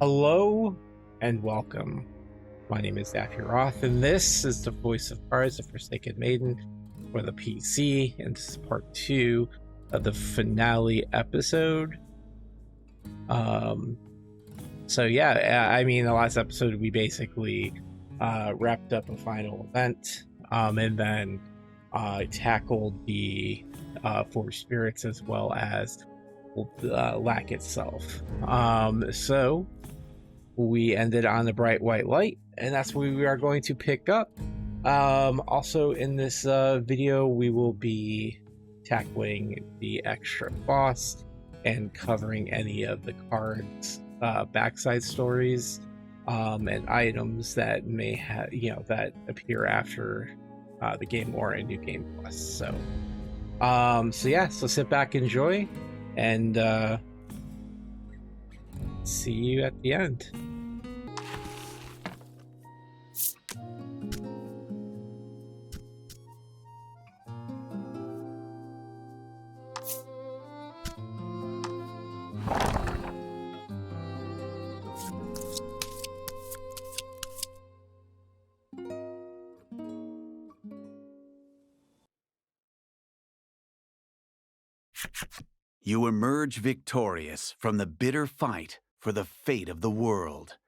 Hello and welcome. My name is Daffy Roth, and this is the Voice of Cards, the Forsaken Maiden for the PC, and this is part 2 of the finale episode. So yeah, I mean, the last episode we basically wrapped up a final event, and then tackled the Four Spirits as well as Lack itself. So we ended on the bright white light, and that's where we are going to pick up. Also in this video we will be tackling the extra boss and covering any of the cards backside stories and items that may have that appear after the game or a new game plus. So sit back, enjoy, and see you at the end. You emerge victorious from the bitter fight for the fate of the world.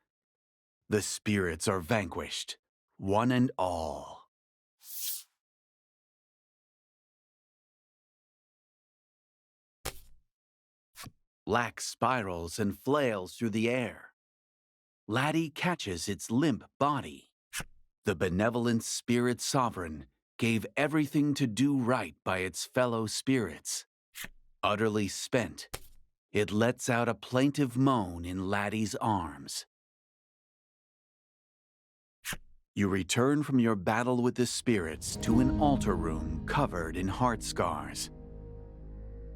The spirits are vanquished, one and all. Lack spirals and flails through the air. Laddie catches its limp body. The benevolent spirit sovereign gave everything to do right by its fellow spirits. Utterly spent, it lets out a plaintive moan in Laddie's arms. You return from your battle with the spirits to an altar room covered in heart scars.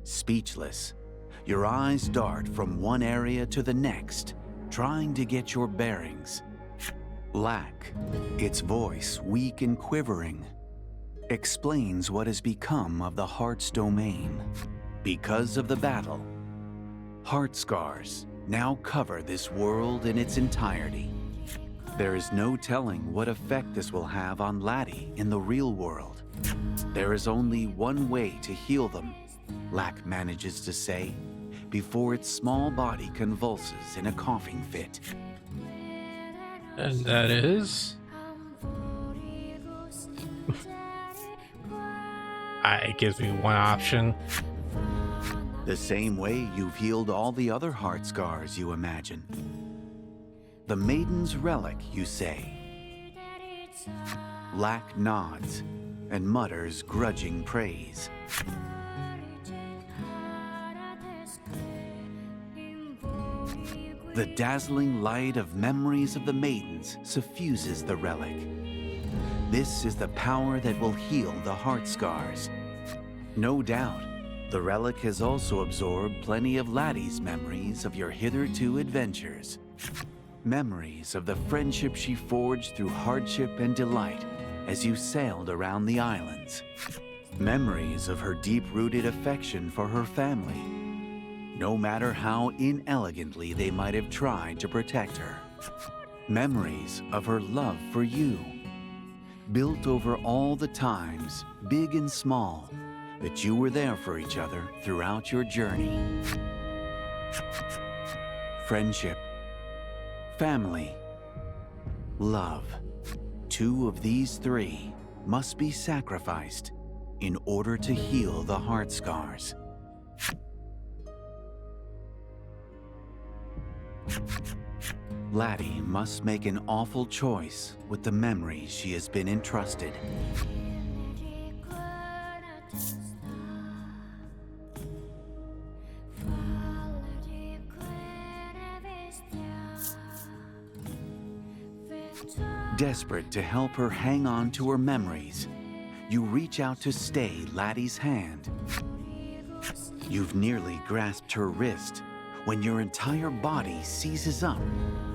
Speechless, your eyes dart from one area to the next, trying to get your bearings. Lack, its voice weak and quivering, explains what has become of the heart's domain. Because of the battle, heart scars now cover this world in its entirety. There is no telling what effect this will have on Laddie in the real world. There is only one way to heal them, Lack manages to say, before its small body convulses in a coughing fit. And that is... it gives me one option. The same way you've healed all the other heart scars, you imagine. The Maiden's relic, you say. Lack nods and mutters grudging praise. The dazzling light of memories of the Maidens suffuses the relic. This is the power that will heal the heart scars. No doubt, the relic has also absorbed plenty of Laddie's memories of your hitherto adventures. Memories of the friendship she forged through hardship and delight as you sailed around the islands. Memories of her deep-rooted affection for her family, no matter how inelegantly they might have tried to protect her. Memories of her love for you, built over all the times, big and small, that you were there for each other throughout your journey. Friendship, family, love. Two of these three must be sacrificed in order to heal the heart scars. Laddie must make an awful choice with the memories she has been entrusted. Desperate to help her hang on to her memories, you reach out to stay Laddie's hand. You've nearly grasped her wrist when your entire body seizes up,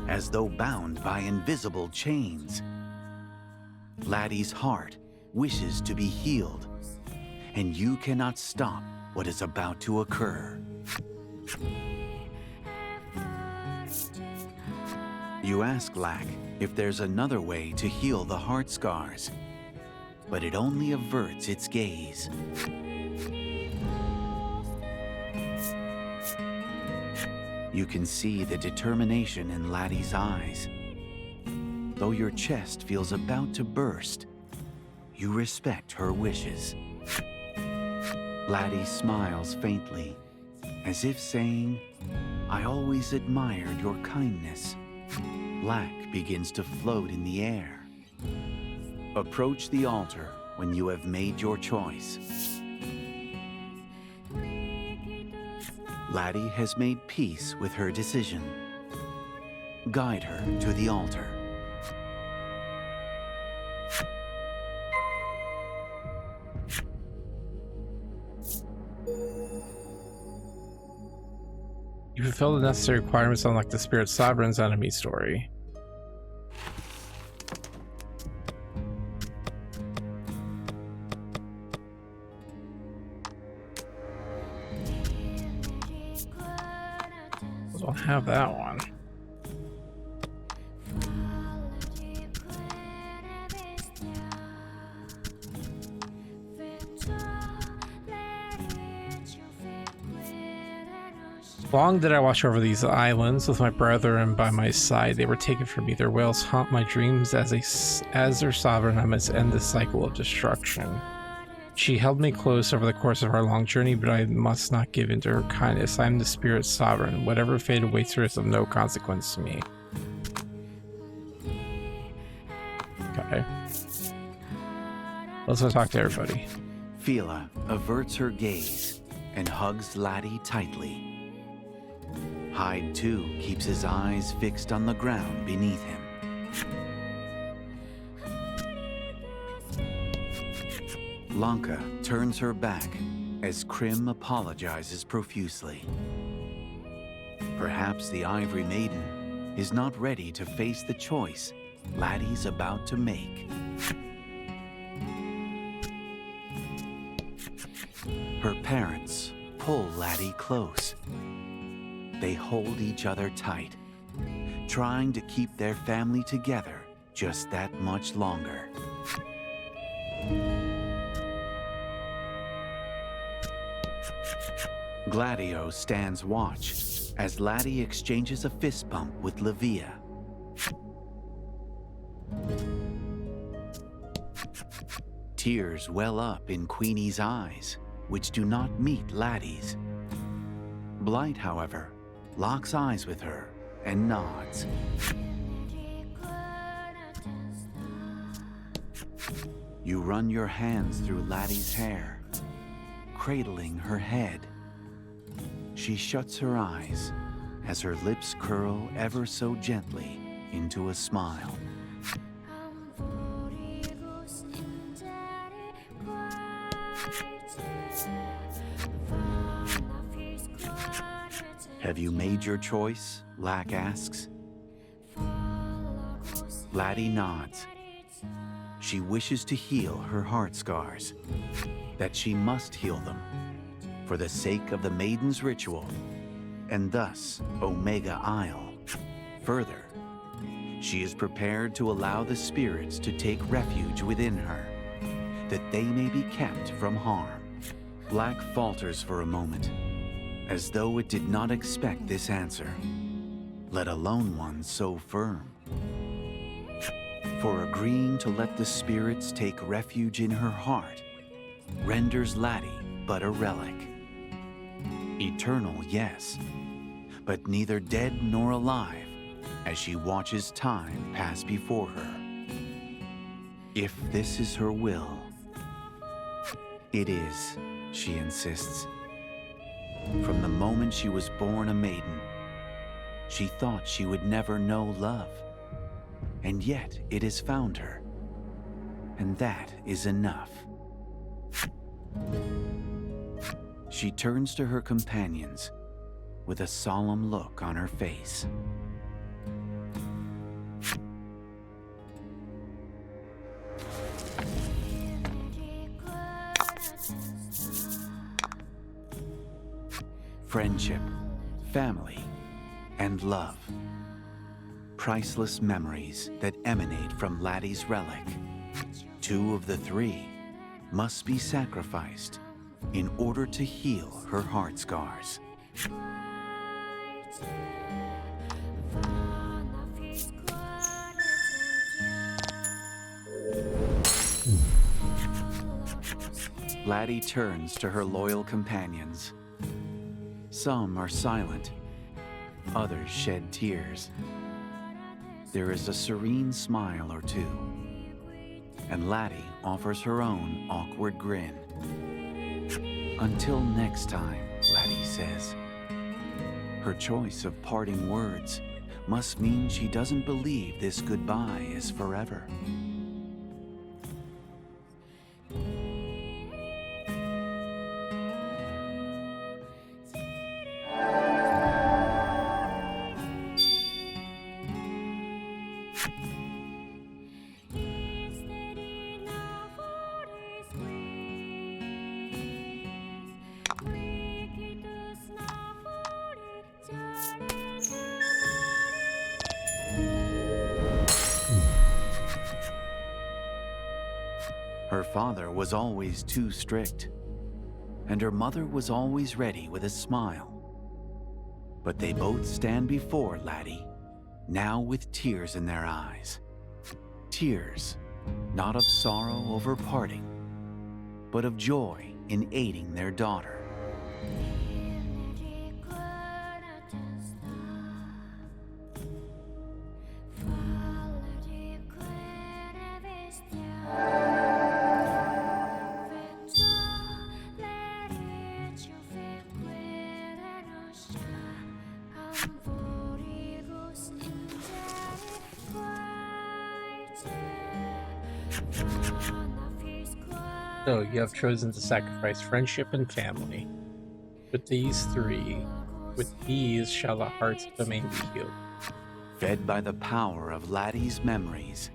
as though bound by invisible chains. Laddie's heart wishes to be healed, and you cannot stop what is about to occur. You ask Lack if there's another way to heal the heart scars, but it only averts its gaze. You can see the determination in Laddie's eyes. Though your chest feels about to burst, you respect her wishes. Laddie smiles faintly, as if saying, "I always admired your kindness." Lack begins to float in the air. Approach the altar when you have made your choice. Laddie has made peace with her decision. Guide her to the altar. You fulfill the necessary requirements to unlock the Spirit Sovereign's enemy story. Don't have that one. Long did I watch over these islands with my brethren by my side. They were taken from me. Their wails haunt my dreams. As their sovereign, I must end this cycle of destruction. She held me close over the course of our long journey, but I must not give in to her kindness. I am the Spirit Sovereign. Whatever fate awaits her is of no consequence to me. Okay. Let's go talk to everybody. Fila averts her gaze and hugs Laddie tightly. Hyde, too, keeps his eyes fixed on the ground beneath him. Lanka turns her back as Krim apologizes profusely. Perhaps the Ivory Maiden is not ready to face the choice Laddie's about to make. Her parents pull Laddie close. They hold each other tight, trying to keep their family together just that much longer. Gladio stands watch as Laddie exchanges a fist bump with Levia. Tears well up in Queenie's eyes, which do not meet Laddie's. Blight, however, locks eyes with her and nods. You run your hands through Laddie's hair, cradling her head. She shuts her eyes as her lips curl ever so gently into a smile. Have you made your choice? Lack asks. Laddie nods. She wishes to heal her heart scars, that she must heal them for the sake of the Maiden's ritual, and thus Omega Isle. Further, she is prepared to allow the spirits to take refuge within her, that they may be kept from harm. Lack falters for a moment, as though it did not expect this answer, let alone one so firm. For agreeing to let the spirits take refuge in her heart renders Laddie but a relic. Eternal, yes, but neither dead nor alive as she watches time pass before her. If this is her will, it is, she insists. From the moment she was born a maiden, she thought she would never know love. And yet it has found her. And that is enough. She turns to her companions with a solemn look on her face. Friendship, family, and love. priceless memories that emanate from Laddie's relic. 2 of the 3 must be sacrificed in order to heal her heart scars. Laddie turns to her loyal companions. Some are silent, others shed tears. There is a serene smile or two, and Laddie offers her own awkward grin. Until next time, Laddie says. Her choice of parting words must mean she doesn't believe this goodbye is forever. Her father was always too strict, and her mother was always ready with a smile. But they both stand before Laddie, now with tears in their eyes. Tears, not of sorrow over parting, but of joy in aiding their daughter. So you have chosen to sacrifice friendship and family. With these 3, with these shall the heart's domain be healed. Fed by the power of Laddie's memories,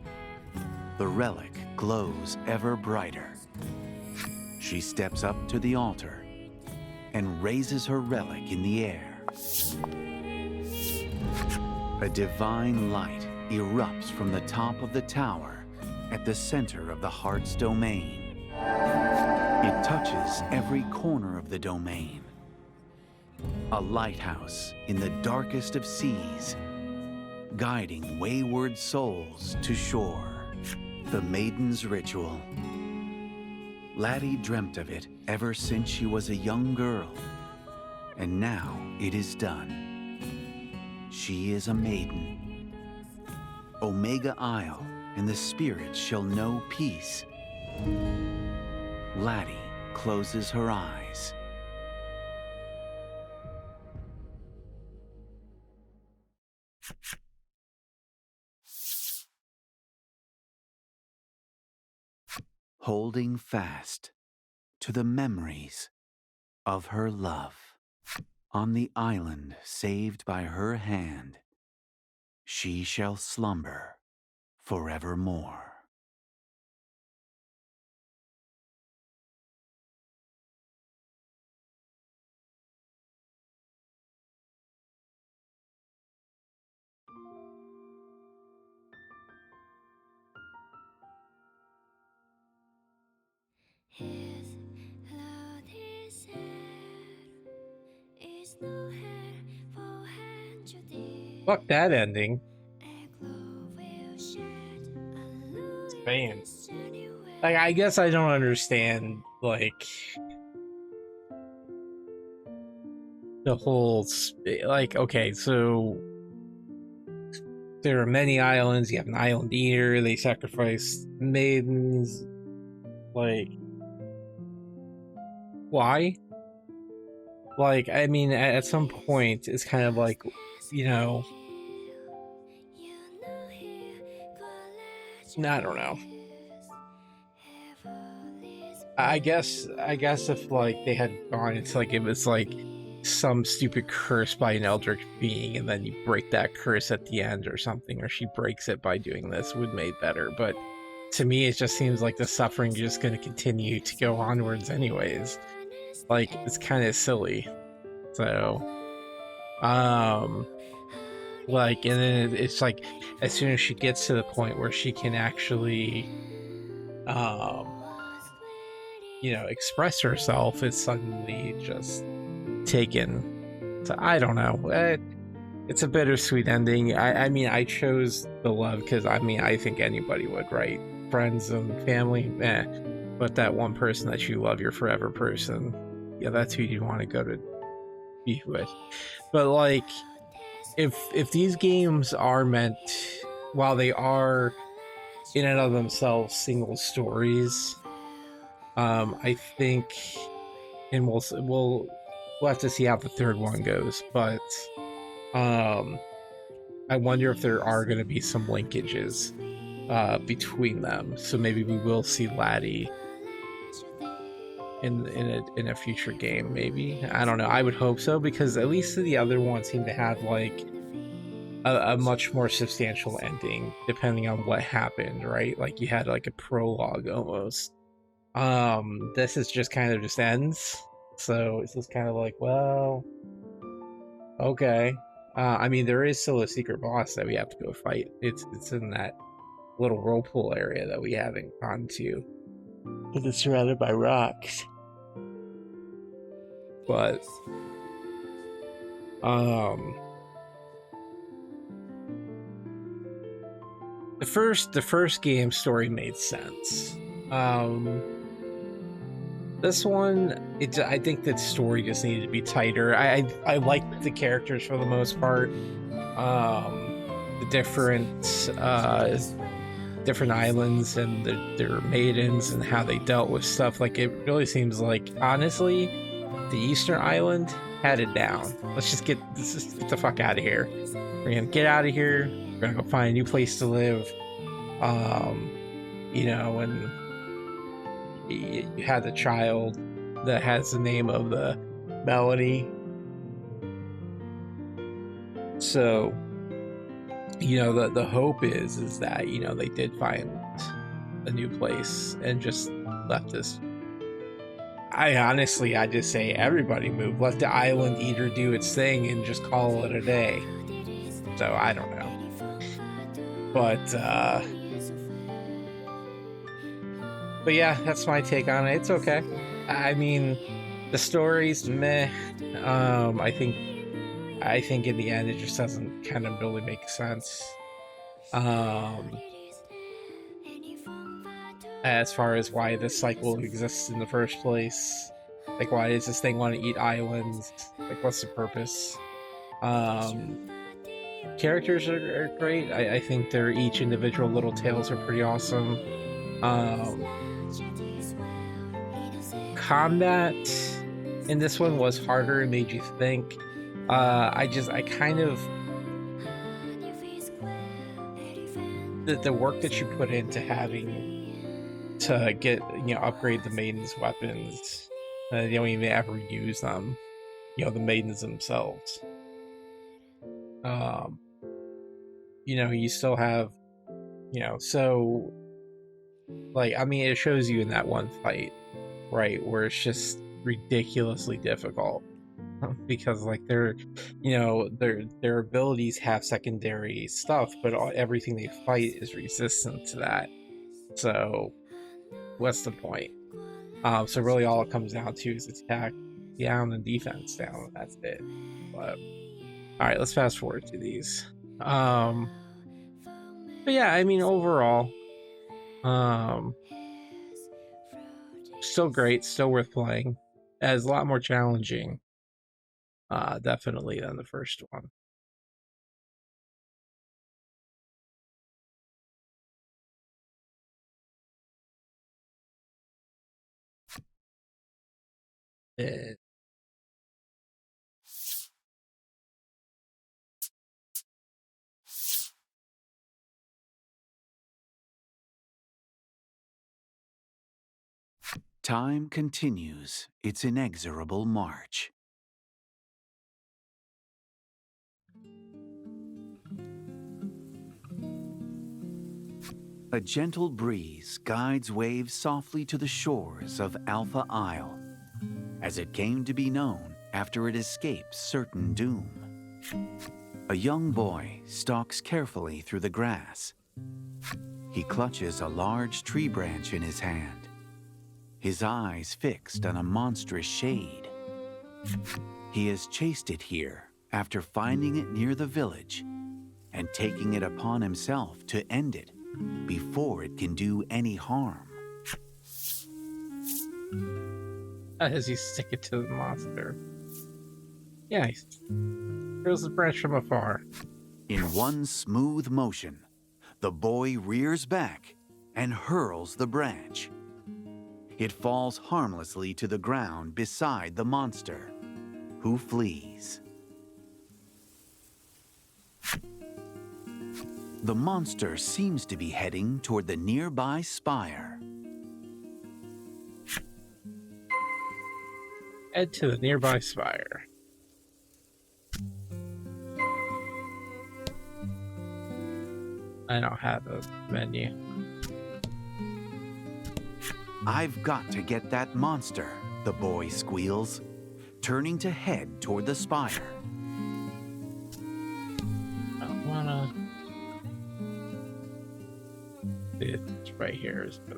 the relic glows ever brighter. She steps up to the altar and raises her relic in the air. A divine light erupts from the top of the tower at the center of the heart's domain. It touches every corner of the domain. A lighthouse in the darkest of seas, guiding wayward souls to shore. The Maiden's ritual. Laddie dreamt of it ever since she was a young girl, and now it is done. She is a maiden. Omega Isle and the spirits shall know peace. Laddie closes her eyes. Holding fast to the memories of her love. On the island saved by her hand, she shall slumber forevermore. Fuck that ending. Spain. Like, I guess I don't understand, like, the whole, like, okay, so there are many islands, you have an island eater, they sacrifice maidens, like, why? Like, I mean, at some point, it's kind of like, you know, I don't know. I guess if, like, they had gone into, like, it was like some stupid curse by an eldritch being, and then you break that curse at the end or something, or she breaks it by doing this, would made better. But to me, it just seems like the suffering is just going to continue to go onwards anyways. Like, it's kind of silly. So, Like, and then it's like, as soon as she gets to the point where she can actually, um, express herself, it's suddenly just taken. So I don't know. It's a bittersweet ending. I mean, I chose the love because I think anybody would, right? Friends and family, but that one person that you love, your forever person, yeah, that's who you want to go to be with. But like, if these games are meant, while they are in and of themselves single stories, I think, and we'll have to see how the third one goes, but um, I wonder if there are going to be some linkages between them. So maybe we will see Laddie in a future game. Maybe, I don't know. I would hope so, because at least the other ones seem to have like a much more substantial ending, depending on what happened. Right, like you had like a prologue almost. This is just kind of just ends. So it's just kind of like, well, okay. I mean, there is still a secret boss that we have to go fight. It's in that little whirlpool area that we haven't gone to, because it's surrounded by rocks. But um, the first game story made sense. This one, I think that story just needed to be tighter. I liked the characters for the most part. The different islands and their maidens and how they dealt with stuff. Like, it really seems like, honestly, the Eastern Island had it down. Let's just get the fuck out of here. We're gonna get out of here. We're gonna go find a new place to live. And you had the child that has the name of the Melanie. So, the hope is that, they did find a new place and just left this. I just say everybody move. Let the island eater do its thing and just call it a day. So I don't know. But yeah, that's my take on it. It's okay. I mean, the story's meh. I think in the end it just doesn't kind of really make sense. As far as why this cycle exists in the first place. Like, why does this thing want to eat islands? Like, what's the purpose? Characters are great. I think their each individual little tales are pretty awesome. Combat in this one was harder and made you think. I kind of, the work that you put into having to get, upgrade the Maiden's weapons, they don't even ever use them, the Maidens themselves. You still have, so, like, I mean, it shows you in that one fight, right, where it's just ridiculously difficult, because like their abilities have secondary stuff, but everything they fight is resistant to that. So what's the point? So really all it comes down to is attack down and defense down. That's it. But all right, let's fast forward to these. But yeah, I mean, overall, still great, still worth playing. As a lot more challenging, definitely, than the first one. Eh, Time continues its inexorable march. A gentle breeze guides waves softly to the shores of Alpha Isle, as it came to be known after it escaped certain doom. A young boy stalks carefully through the grass. He clutches a large tree branch in his hand, his eyes fixed on a monstrous shade. He has chased it here after finding it near the village and taking it upon himself to end it before it can do any harm. How does he stick it to the monster? Yeah, he throws the branch from afar. In one smooth motion, the boy rears back and hurls the branch. It falls harmlessly to the ground beside the monster, who flees. The monster seems to be heading toward the nearby spire. Head to the nearby spire. I don't have a menu. I've got to get that monster, the boy squeals, turning to head toward the spire. I don't wanna. It's right here. Is the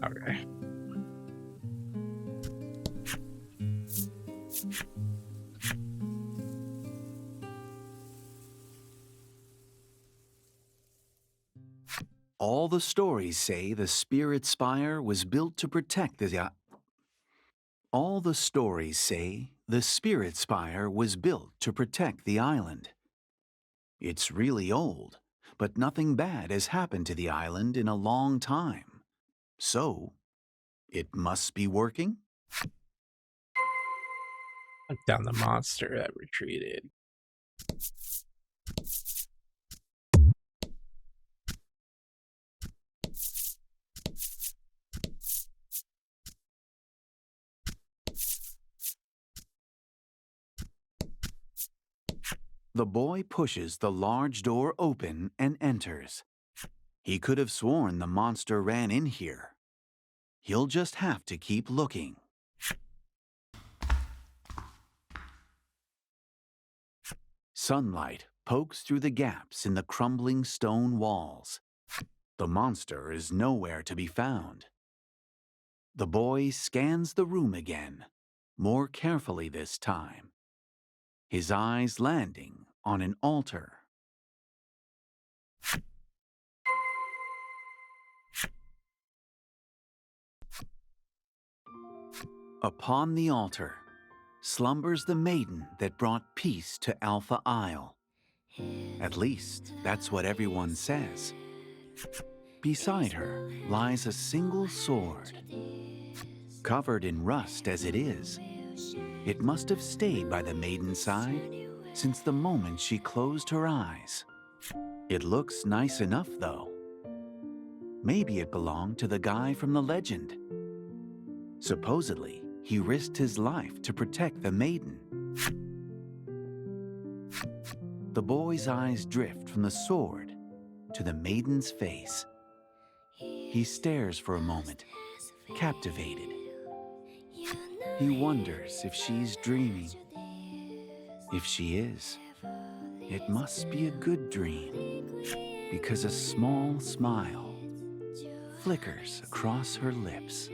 okay. All the stories say the spirit spire was built to protect the All the stories say the spirit spire was built to protect the island. It's really old, but nothing bad has happened to the island in a long time. So, it must be working? Hunt down the monster that retreated. The boy pushes the large door open and enters. He could have sworn the monster ran in here. He'll just have to keep looking. Sunlight pokes through the gaps in the crumbling stone walls. The monster is nowhere to be found. The boy scans the room again, more carefully this time, his eyes landing on an altar. Upon the altar slumbers the maiden that brought peace to Alpha Isle. At least, that's what everyone says. Beside her lies a single sword. Covered in rust as it is, it must have stayed by the maiden's side since the moment she closed her eyes. It looks nice enough, though. Maybe it belonged to the guy from the legend. Supposedly, he risked his life to protect the maiden. The boy's eyes drift from the sword to the maiden's face. He stares for a moment, captivated. He wonders if she's dreaming. If she is, it must be a good dream, because a small smile flickers across her lips.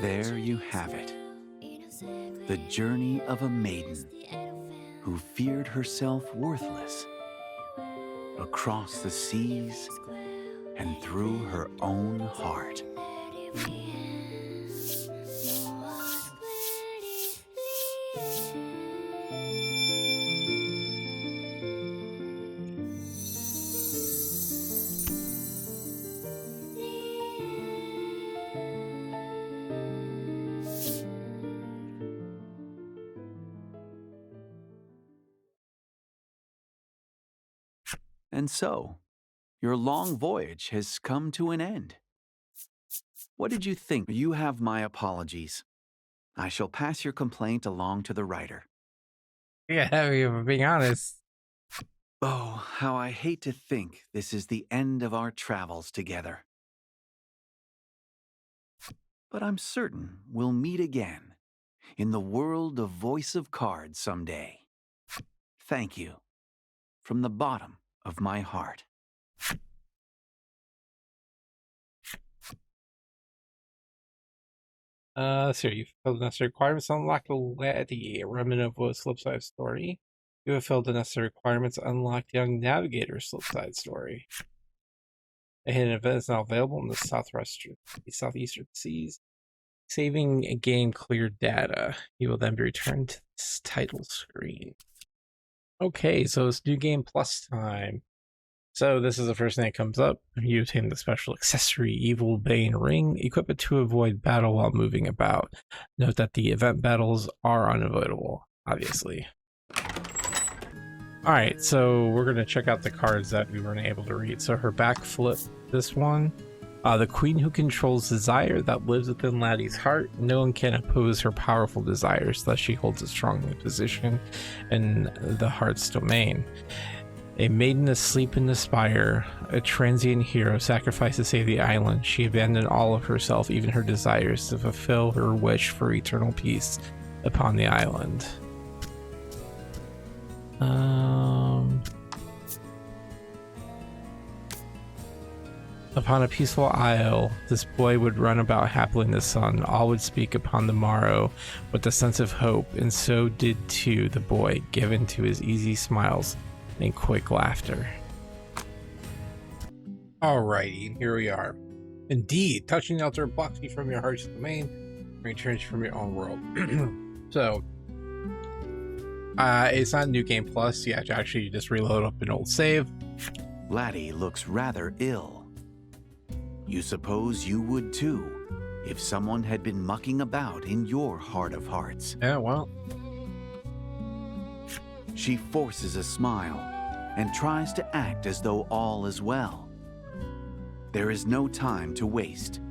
There you have it, the journey of a maiden who feared herself worthless, across the seas and through her own heart. And so, your long voyage has come to an end. What did you think? You have my apologies. I shall pass your complaint along to the writer. Yeah, if I'm being honest. Oh, how I hate to think this is the end of our travels together. But I'm certain we'll meet again in the world of Voice of Cards someday. Thank you from the bottom of my heart. So you fulfilled the necessary requirements to unlock the Laddie, a remnant of a slipside story. You have filled the necessary requirements to unlock the Young Navigator slipside story. A hidden event is now available in the southeastern seas. Saving a game cleared data. You will then be returned to this title screen. Okay, so it's New Game Plus time. So this is the first thing that comes up. You obtain the special accessory Evil Bane Ring. Equip it to avoid battle while moving about. Note that the event battles are unavoidable, obviously. Alright, so we're going to check out the cards that we weren't able to read. So her backflip, this one. The queen who controls desire that lives within Laddie's heart. No one can oppose her powerful desires, thus she holds a strong position in the heart's domain. A maiden asleep in the spire, a transient hero sacrificed to save the island. She abandoned all of herself, even her desires, to fulfill her wish for eternal peace upon the island. Upon a peaceful isle, this boy would run about happily in the sun. All would speak upon the morrow with a sense of hope, and so did too the boy, given to his easy smiles and quick laughter. Alrighty, here we are. Indeed, touching the altar blocks you from your heart's domain, returns you from your own world. So, it's not New Game Plus. You have to actually just reload up an old save. Laddie looks rather ill. You suppose you would too, if someone had been mucking about in your heart of hearts. Yeah, well. She forces a smile and tries to act as though all is well. There is no time to waste.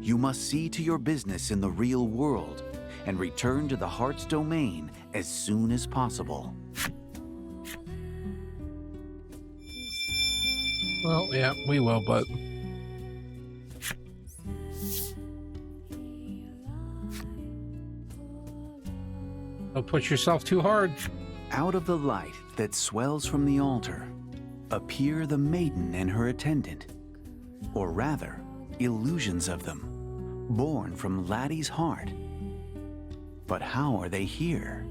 You must see to your business in the real world and return to the heart's domain as soon as possible. Well, yeah, we will, but... don't push yourself too hard. Out of the light that swells from the altar appear the maiden and her attendant, or rather, illusions of them, born from Laddie's heart. But how are they here?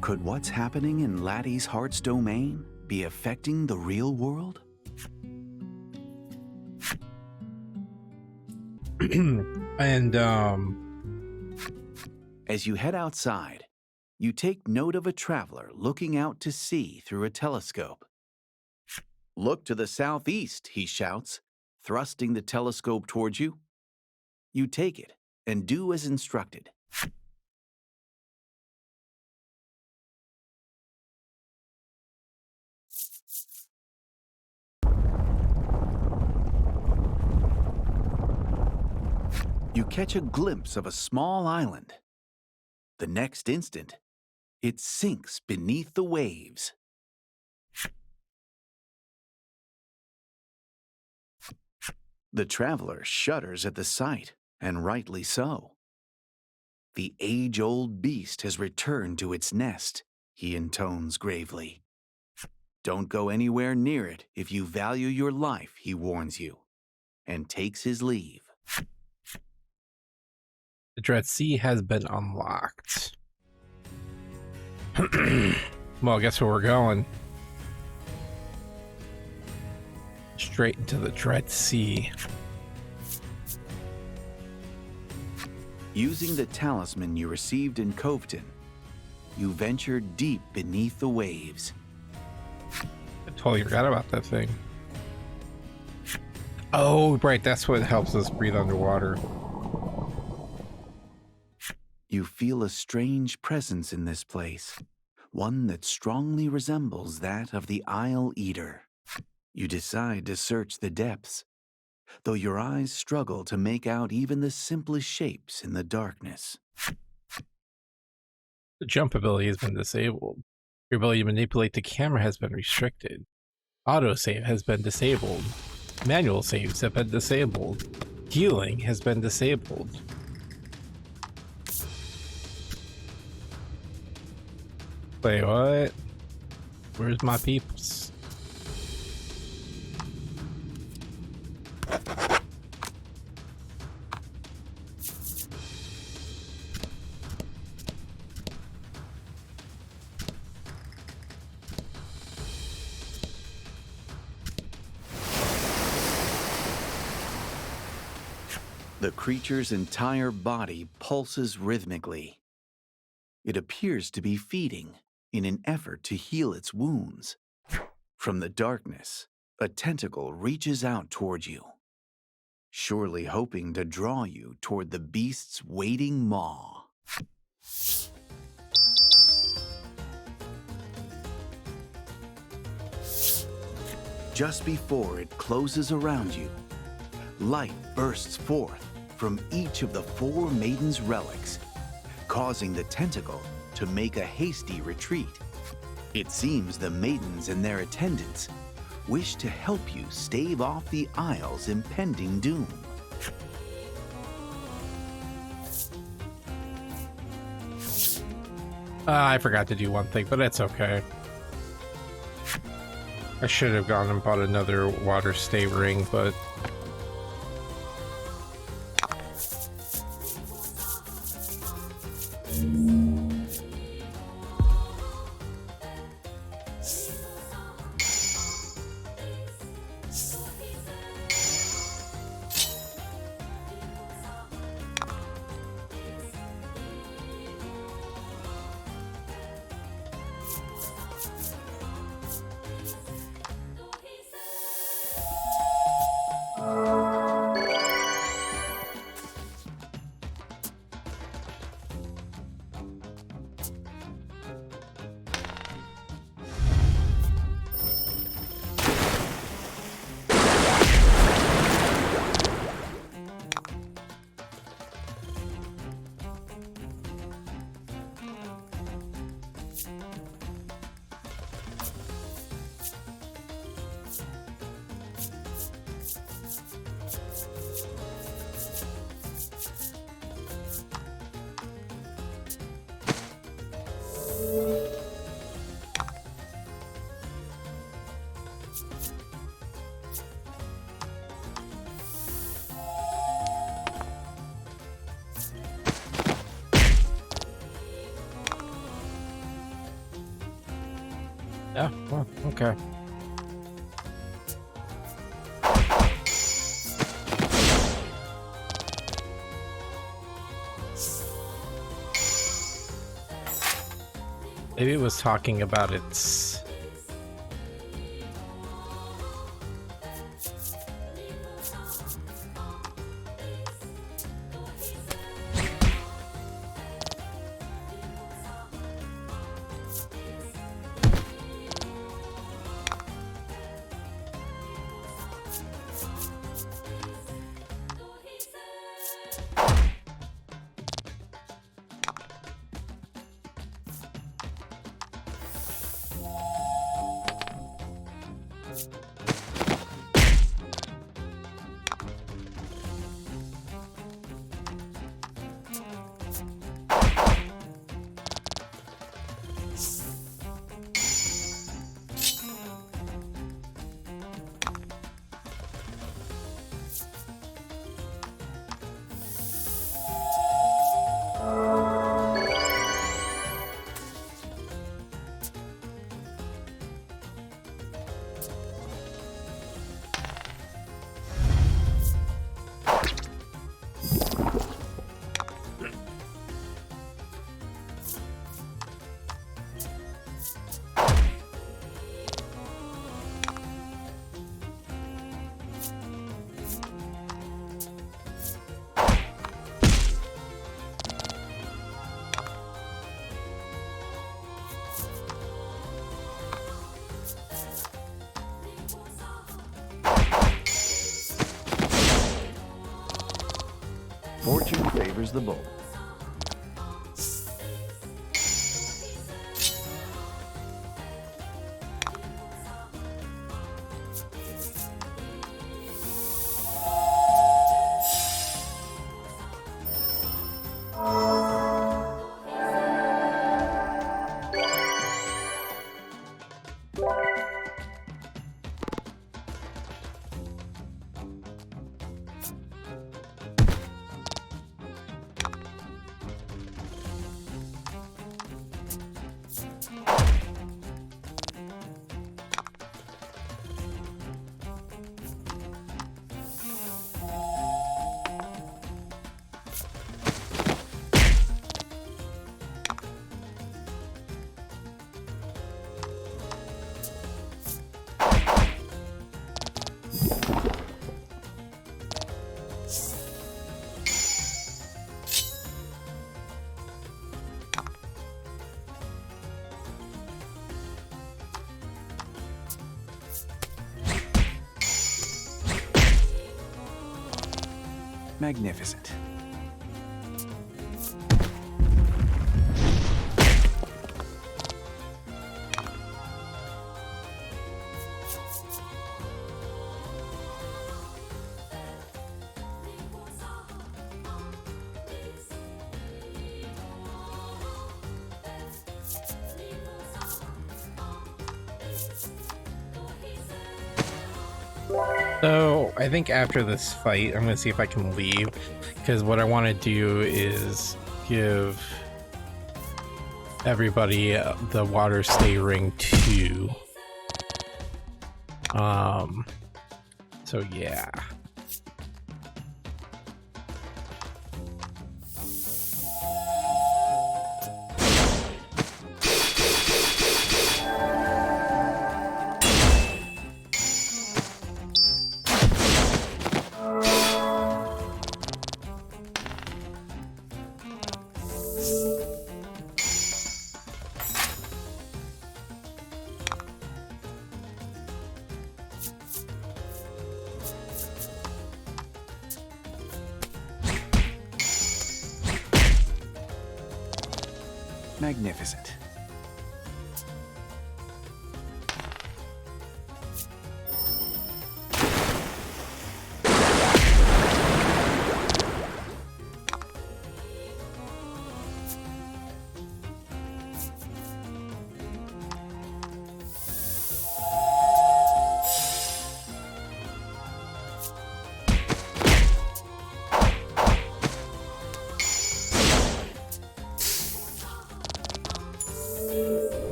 Could what's happening in Laddie's heart's domain be affecting the real world? And, As you head outside, you take note of a traveler looking out to sea through a telescope. "Look to the southeast," he shouts, thrusting the telescope towards you. You take it and do as instructed. You catch a glimpse of a small island. The next instant, it sinks beneath the waves. The traveler shudders at the sight, and rightly so. The age-old beast has returned to its nest, he intones gravely. Don't go anywhere near it if you value your life, he warns you, and takes his leave. the Dread Sea has been unlocked. Well, guess where we're going? Straight into the Dread Sea. Using the talisman you received in Coveton, you venture deep beneath the waves. I totally forgot about that thing. Oh, right, that's what helps us breathe underwater. You feel a strange presence in this place, one that strongly resembles that of the Isle Eater. You decide to search the depths, though your eyes struggle to make out even the simplest shapes in the darkness. The jump ability has been disabled. Your ability to manipulate the camera has been restricted. Autosave has been disabled. Manual saves have been disabled. Healing has been disabled. Wait, what? Where's my peeps? The creature's entire body pulses rhythmically. It appears to be feeding in an effort to heal its wounds. From the darkness, a tentacle reaches out toward you, surely hoping to draw you toward the beast's waiting maw. Just before it closes around you, light bursts forth from each of the 4 Maiden's relics, causing the tentacle to make a hasty retreat. It seems the Maidens and their attendants wish to help you stave off the Isle's impending doom. I forgot to do one thing, but that's okay. I should have gone and bought another water stay ring, but yeah, well, okay. Maybe it was talking about its... Fortune favors the bold. Magnificent. So I think after this fight, I'm gonna see if I can leave, because what I want to do is give everybody the water stay ring too. So yeah. Magnificent.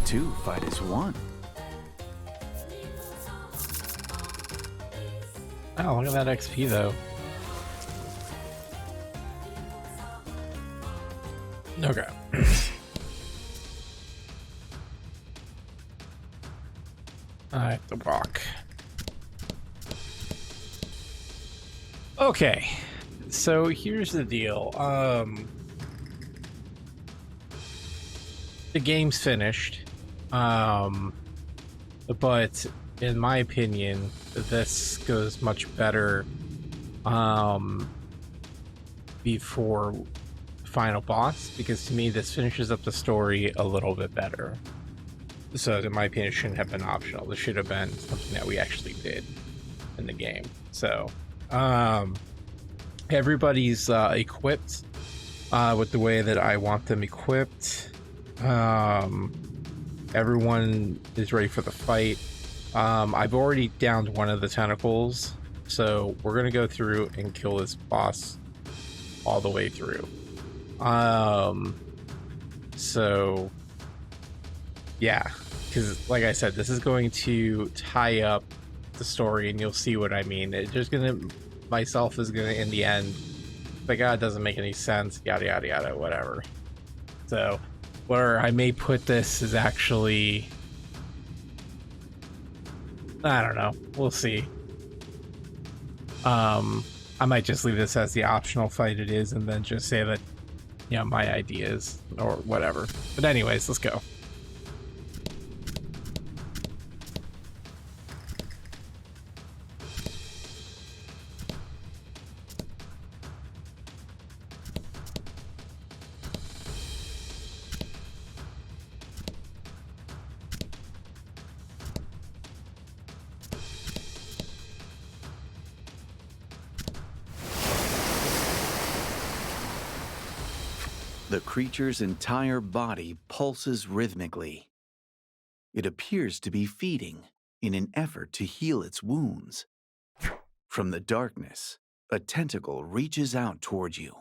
Two fight as one. Oh, look at that XP though. Okay. I have to walk. Okay. So here's the deal. The game's finished. But in my opinion, this goes much better before final boss, because to me this finishes up the story a little bit better. So in my opinion, it shouldn't have been optional. This should have been something that we actually did in the game. So everybody's equipped with the way that I want them equipped. Everyone is ready for the fight. I've already downed one of the tentacles, so we're gonna go through and kill this boss all the way through. So yeah, because like I said, this is going to tie up the story, and you'll see what I mean. Myself is gonna, in the end, like, it doesn't make any sense, yada yada yada, whatever. So where I may put this is actually, I don't know, we'll see. I might just leave this as the optional fight it is, and then just say that, you know, my ideas or whatever. But anyways, let's go. The creature's entire body pulses rhythmically. It appears to be feeding in an effort to heal its wounds. From the darkness, a tentacle reaches out toward you,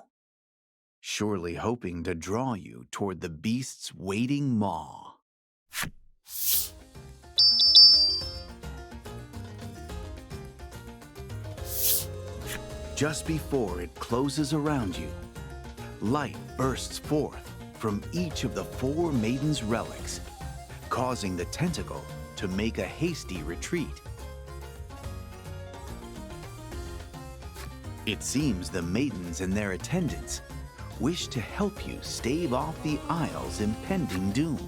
surely hoping to draw you toward the beast's waiting maw. Just before it closes around you, light bursts forth from each of the 4 Maiden's relics, causing the tentacle to make a hasty retreat. It seems the Maidens and their attendants wish to help you stave off the Isle's impending doom.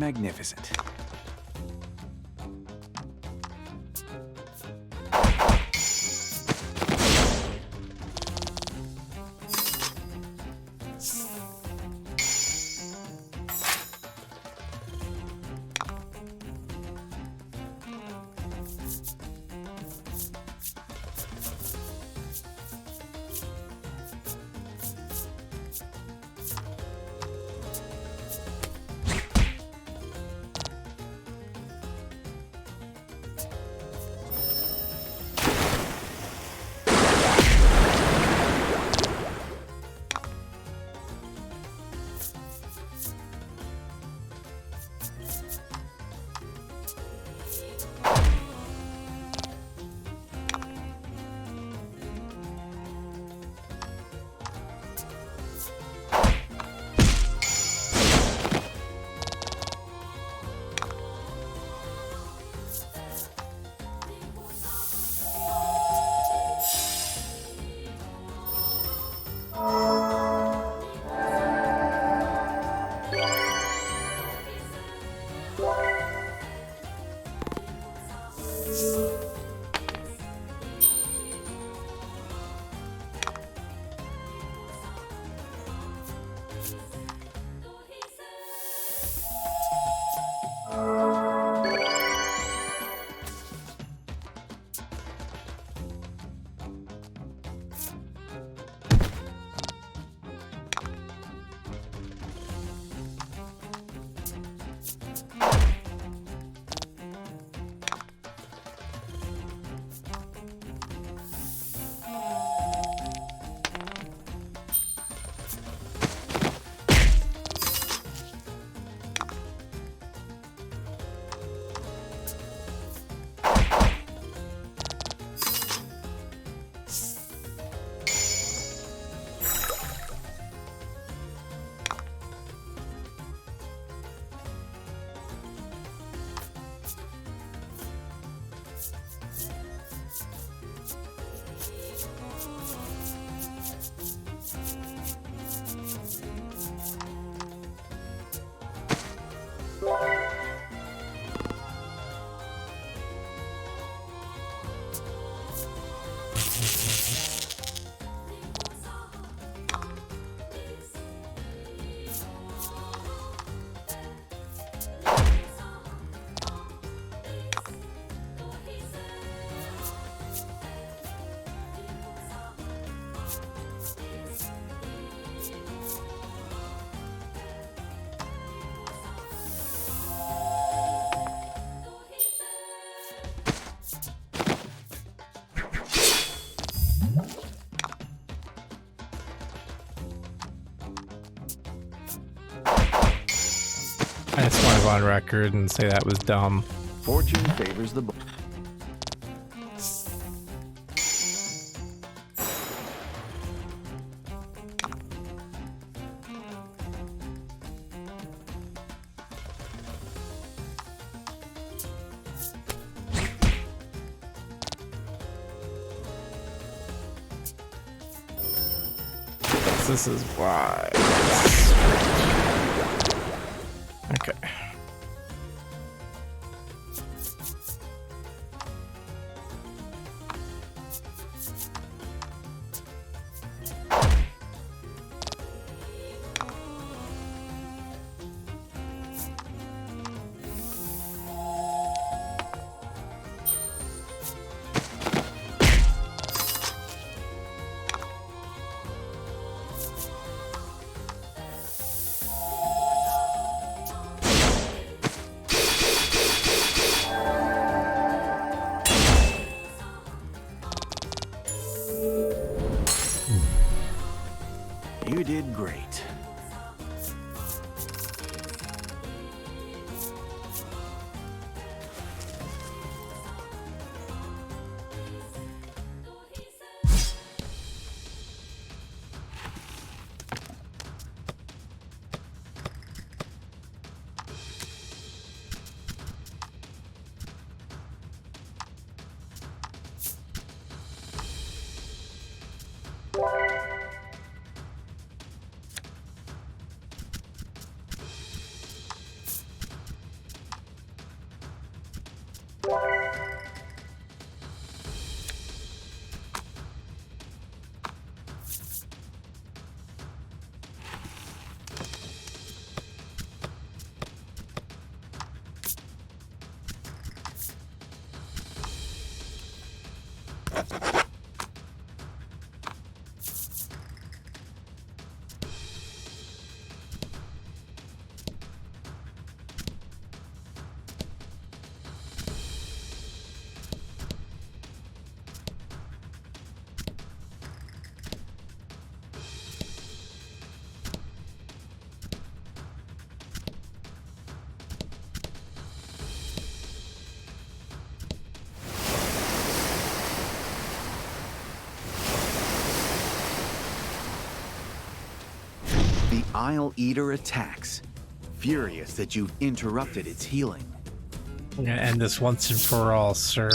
Magnificent. I just want to go on record and say that was dumb. Fortune favors the bold. this is why. Okay. You did great. The Isle Eater attacks, furious that you've interrupted its healing. I'm gonna end this once and for all, sir.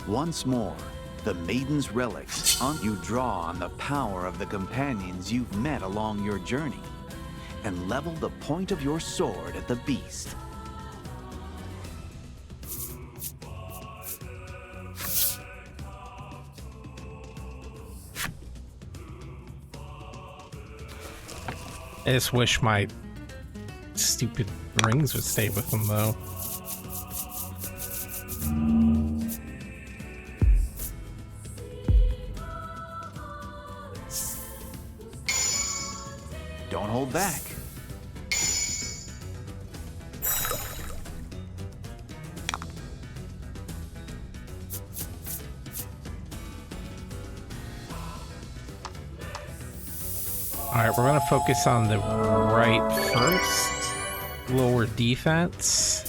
Once more, the Maiden's relics you draw on the power of the companions you've met along your journey, and level the point of your sword at the beast. I just wish my stupid rings would stay with them, though. Don't hold back. Alright, we're gonna focus on the right first. Lower defense.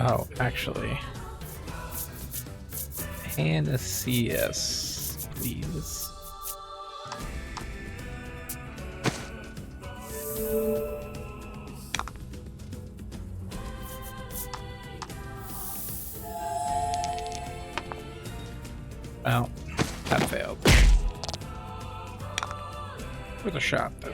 Oh, actually, Panaceus, please. Well, that failed. With a shot, though.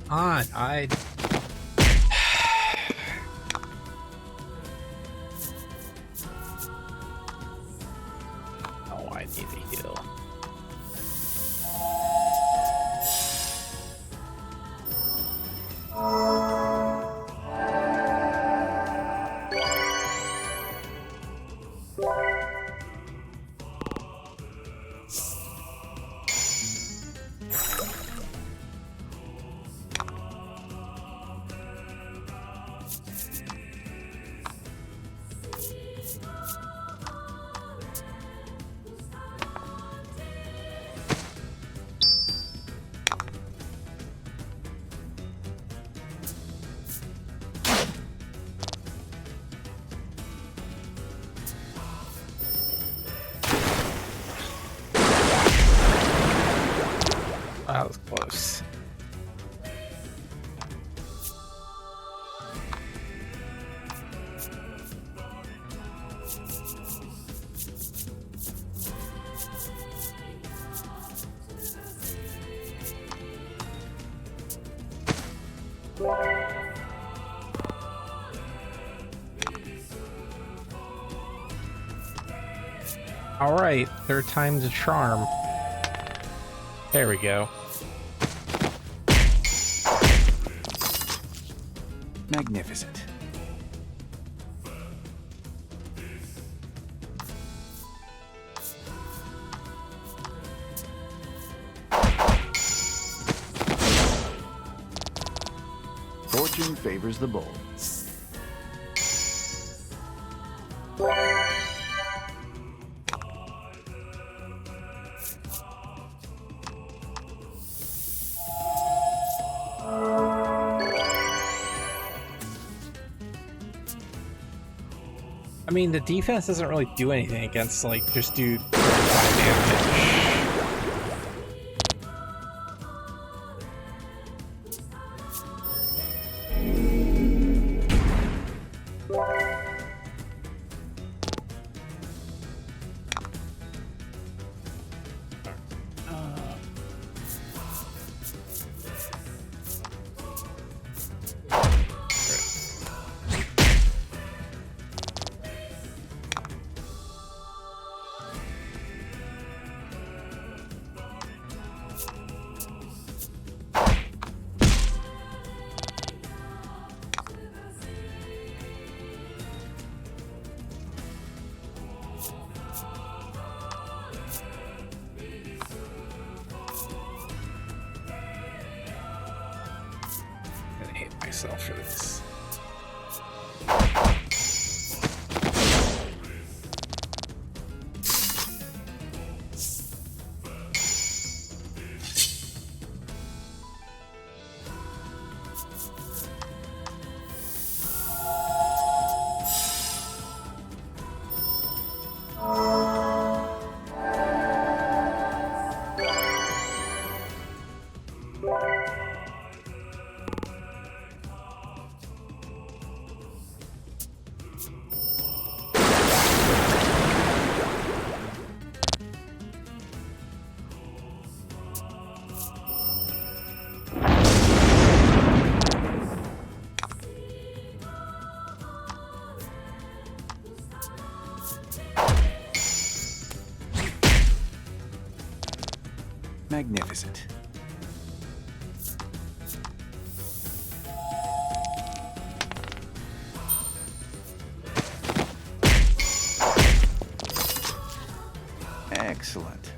On, Oh, I need a heal. All right, third time's a charm. There we go. Magnificent. Fortune favors the bold. I mean, the defense doesn't really do anything against, like, just do 35 damage. I hate myself for this. Magnificent. Excellent.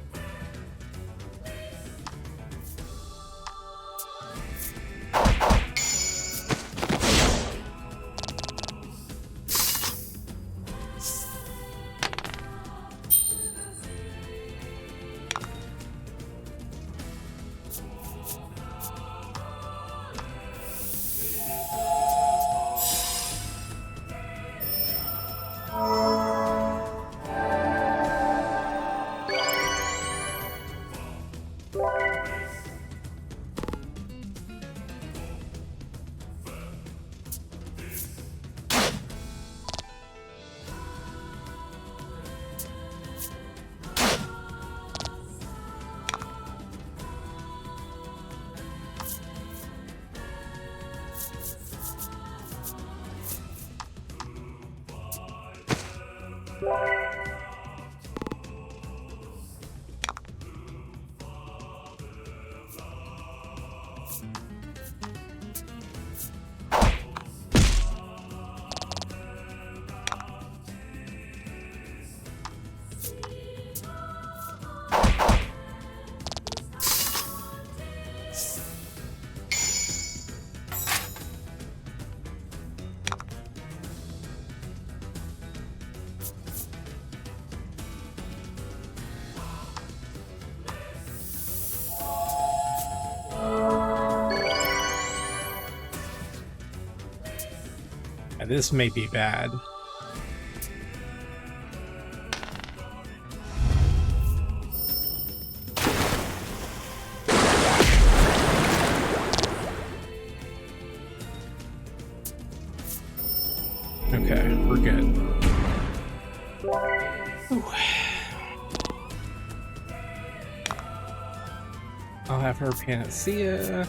This may be bad. Okay, we're good. Ooh. I'll have her panacea.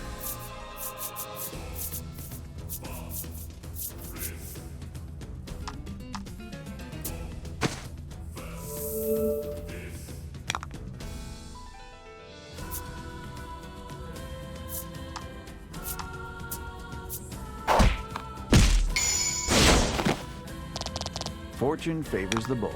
Fortune favors the bold.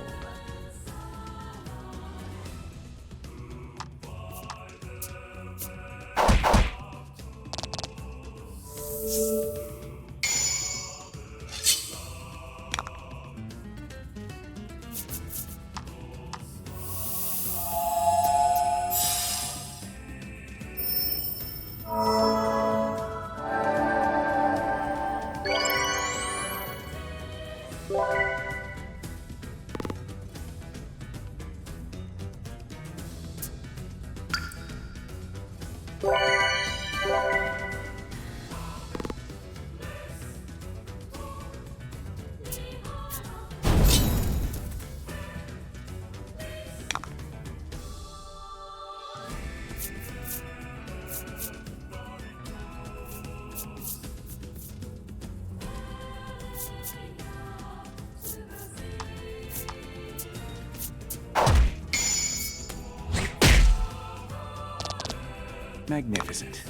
Magnificent.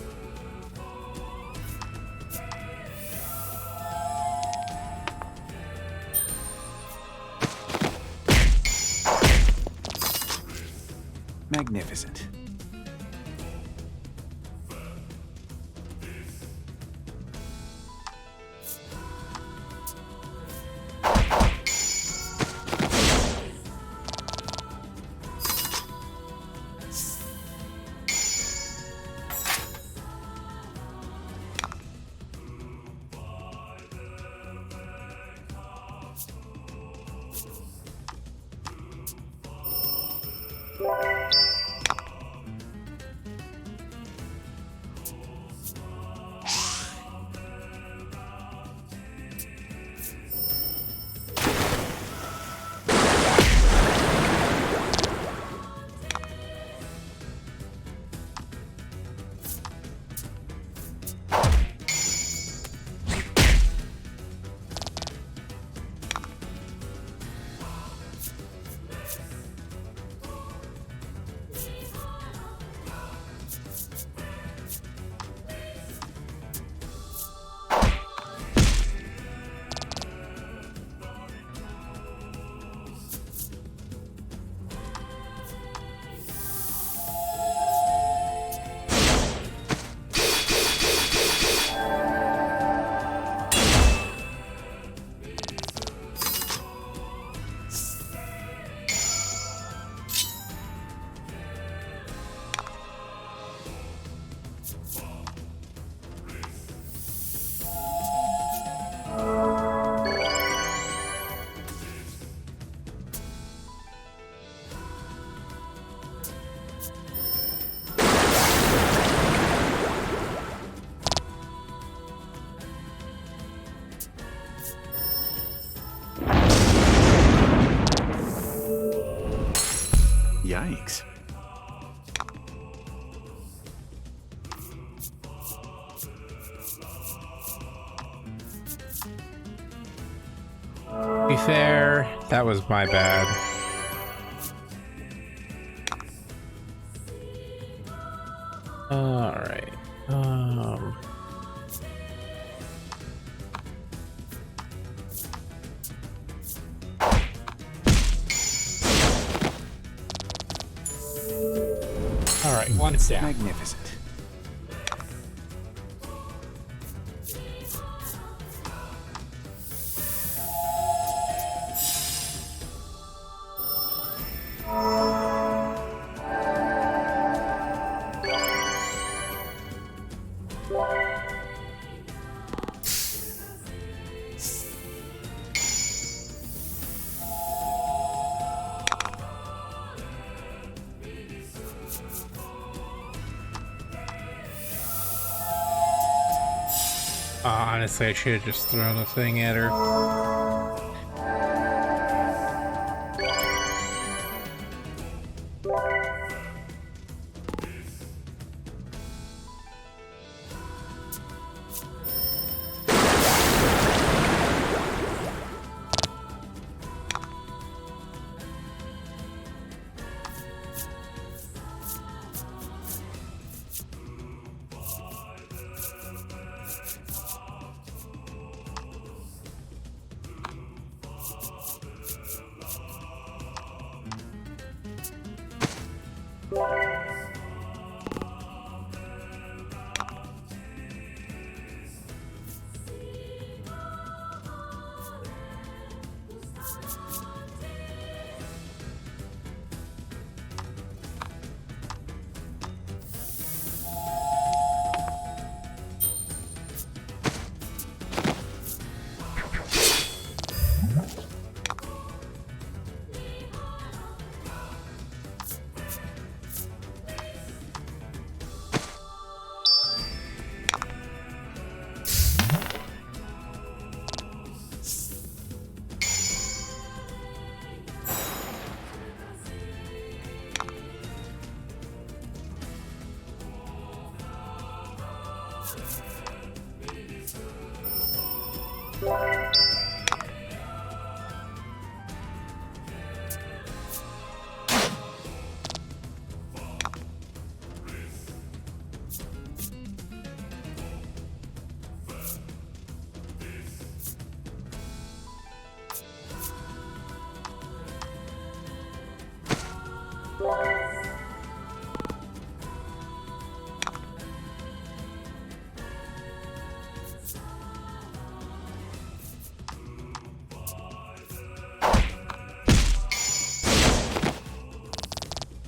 Magnificent. Yikes. To be fair, that was my bad. All right. All right, one down. Magnificent. Honestly, I should have just thrown a thing at her.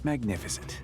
Magnificent.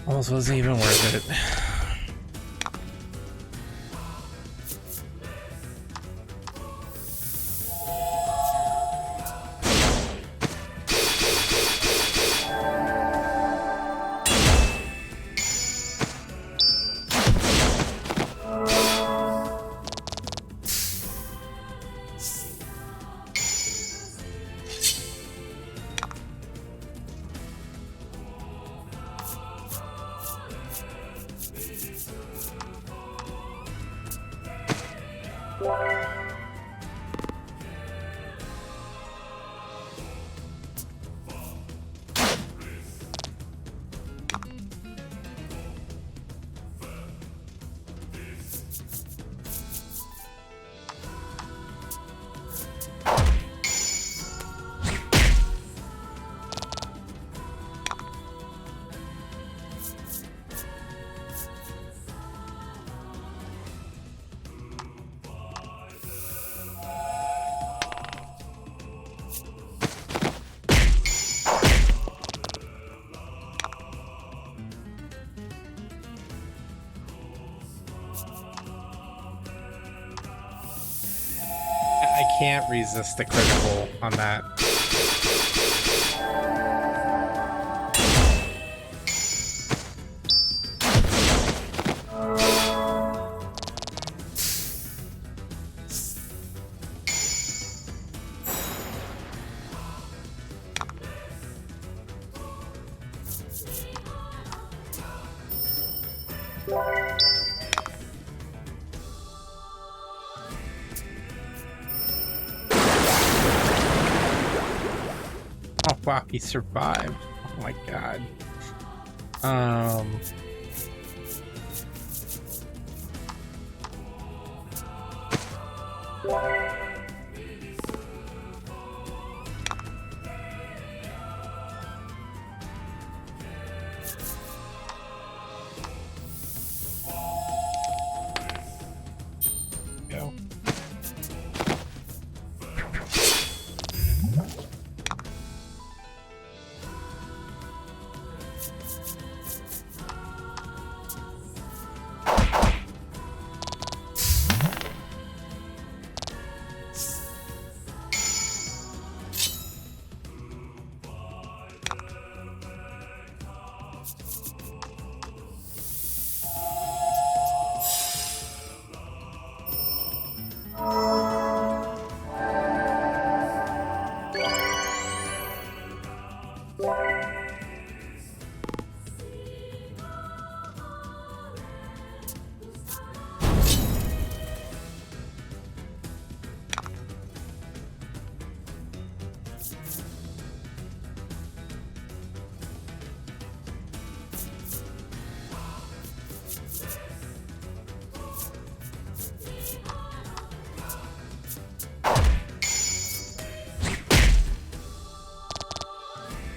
Almost wasn't even worth it. I can't resist the critical on that. Oh wow, he survived. Oh my god.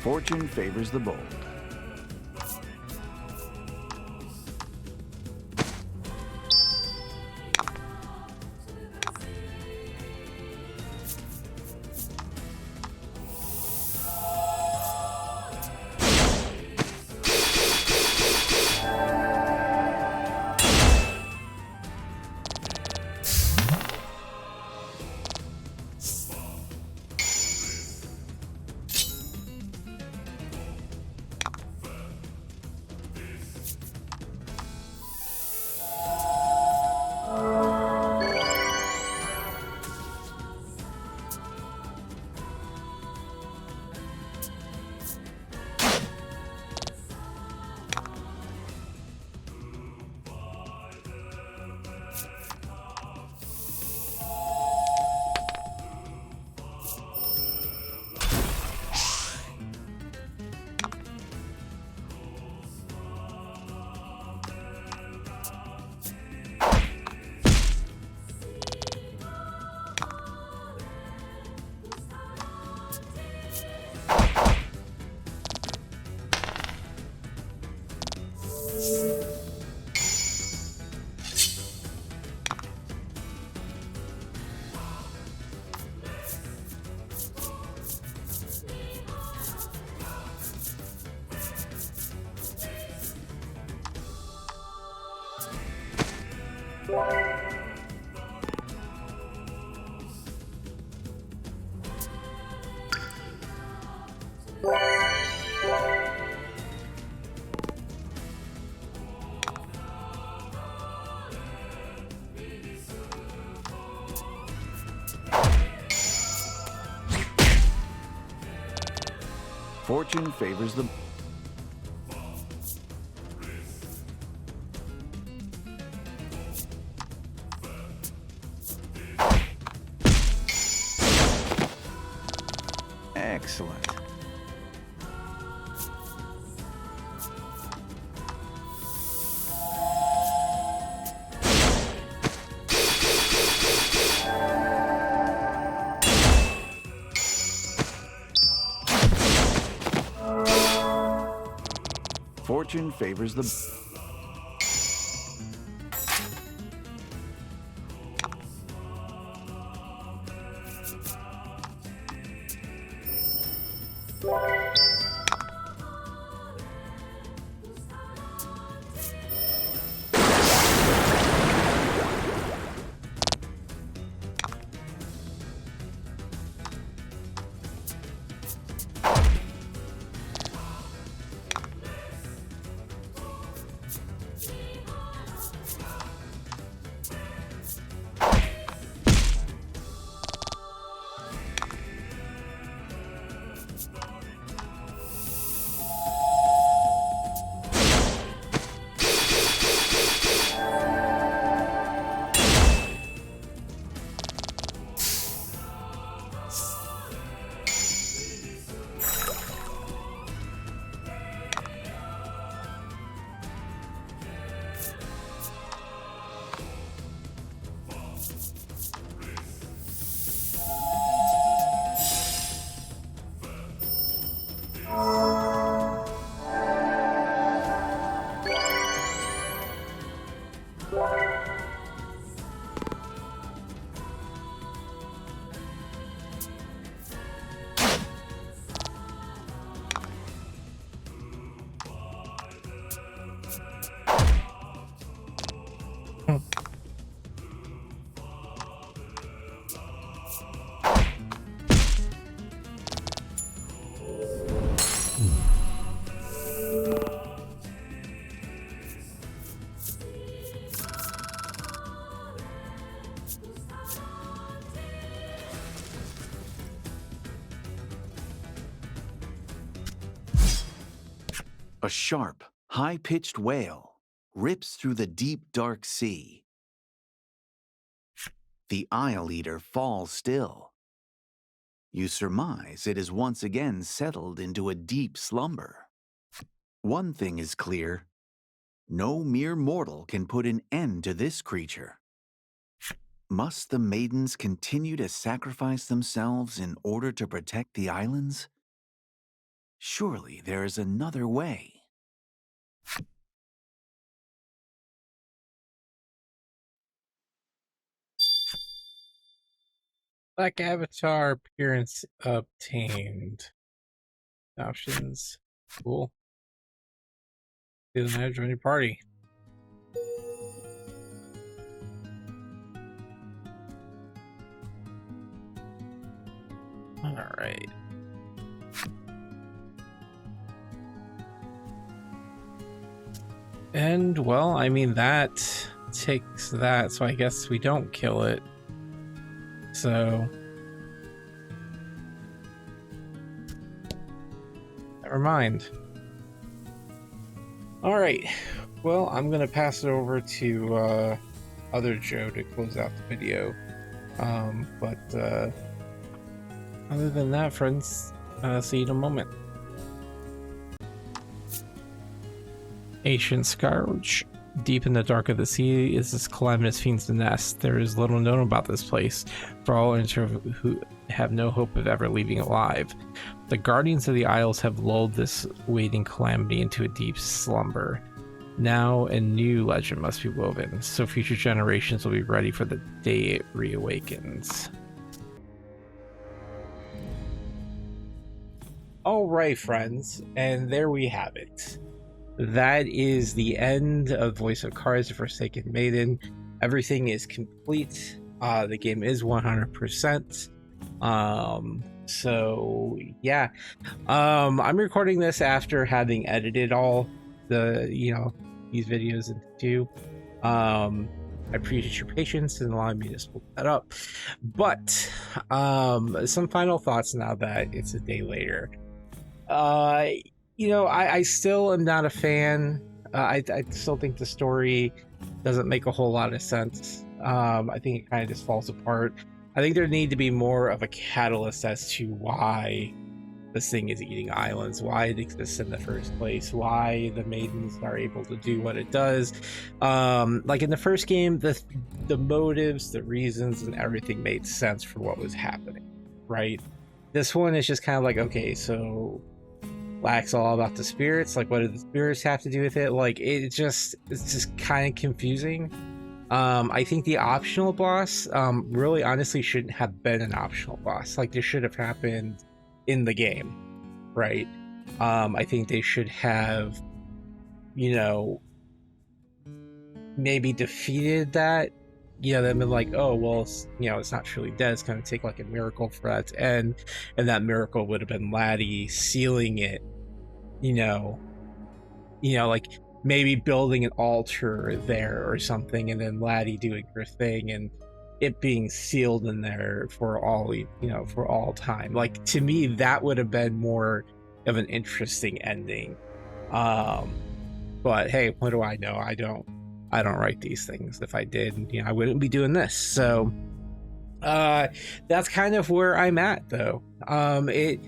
Fortune favors the bold. Fortune favors the... Excellent. Fortune favors the... A sharp, high-pitched wail rips through the deep, dark sea. The Isle Eater falls still. You surmise it is once again settled into a deep slumber. One thing is clear. No mere mortal can put an end to this creature. Must the maidens continue to sacrifice themselves in order to protect the islands? Surely there is another way. Black avatar appearance obtained. Options. Cool. Doesn't matter, join your party. Alright. And, well, I mean, that takes that, so I guess we don't kill it. So... never mind. Alright. Well, I'm gonna pass it over to, other Joe to close out the video. Other than that, friends, see you in a moment. Ancient Scourge. Deep in the dark of the sea is this calamitous fiend's nest. There is little known about this place, for all who have no hope of ever leaving alive. The guardians of the Isles have lulled this waiting calamity into a deep slumber. Now a new legend must be woven, so future generations will be ready for the day it reawakens. Alright, friends, and there we have it. That is the end of Voice of Cards, The Forsaken Maiden. Everything is complete. The game is 100%. So yeah. I'm recording this after having edited all the, these videos into two. I appreciate your patience and allowing me to split that up. But some final thoughts now that it's a day later. I still am not a fan. I still think the story doesn't make a whole lot of sense. I think it kind of just falls apart. I think there need to be more of a catalyst as to why this thing is eating islands, why it exists in the first place, why the maidens are able to do what it does. Like in the first game, the motives, the reasons, and everything made sense for what was happening, right? This one is just kind of like, okay, so Lack's all about the spirits. Like, what do the spirits have to do with it? Like, it's just kind of confusing. I think the optional boss, really honestly shouldn't have been an optional boss. Like, this should have happened in the game, right? I think they should have, maybe defeated that. They've been like, oh, well, it's not truly dead. It's going to take like a miracle for that to end. And that miracle would have been Laddie sealing it, like maybe building an altar there or something. And then Laddie doing her thing and it being sealed in there for all, for all time. Like, to me, that would have been more of an interesting ending. But hey, what do I know? I don't write these things. If I did, I wouldn't be doing this. So that's kind of where I'm at, though. It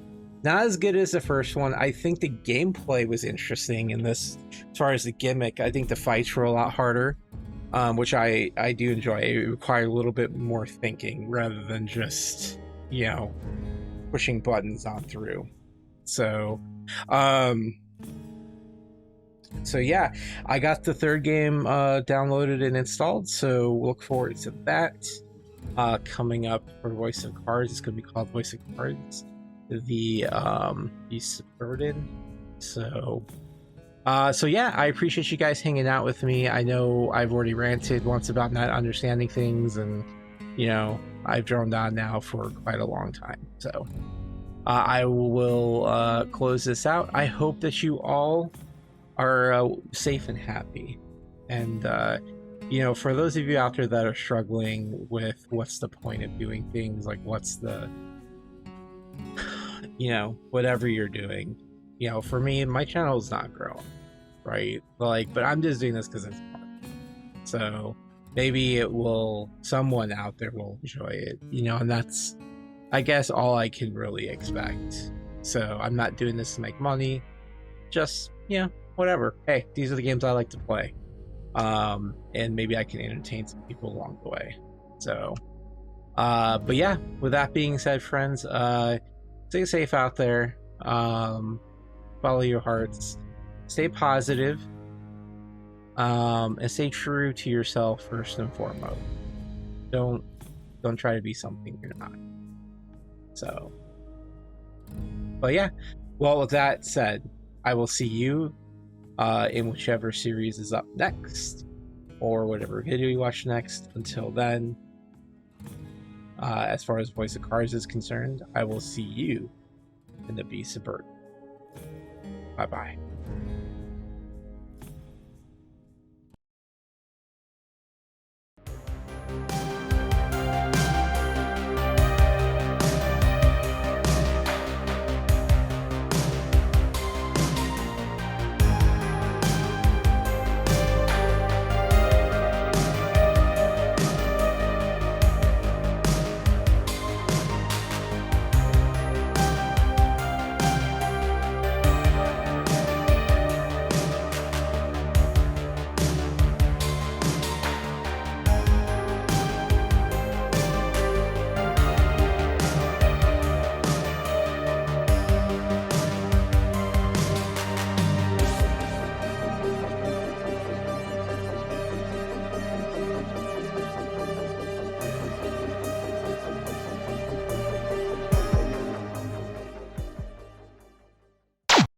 not as good as the first one. I think the gameplay was interesting in this. As far as the gimmick, I think the fights were a lot harder, which I do enjoy. It required a little bit more thinking rather than just pushing buttons on through. So yeah, I got the third game downloaded and installed, so look forward to that. Coming up for Voice of Cards, it's going to be called Voice of Cards, the Subverted. So yeah, I appreciate you guys hanging out with me. I know I've already ranted once about not understanding things, and I've droned on now for quite a long time. So I will close this out. I hope that you all are safe and happy, and for those of you out there that are struggling with what's the point of doing things, like what's the whatever you're doing, for me, my channel is not growing, right? But I'm just doing this because it's fun. So maybe someone out there will enjoy it, and that's, I guess, all I can really expect. So I'm not doing this to make money, just whatever. Hey, these are the games I like to play, and maybe I can entertain some people along the way. So but yeah, with that being said, friends, stay safe out there. follow your hearts, stay positive, and stay true to yourself first and foremost. Don't try to be something you're not. So, but yeah. Well, with that said, I will see you in whichever series is up next, or whatever video you watch next. Until then, as far as Voice of Cars is concerned, I will see you in the Beast of Burden. Bye bye.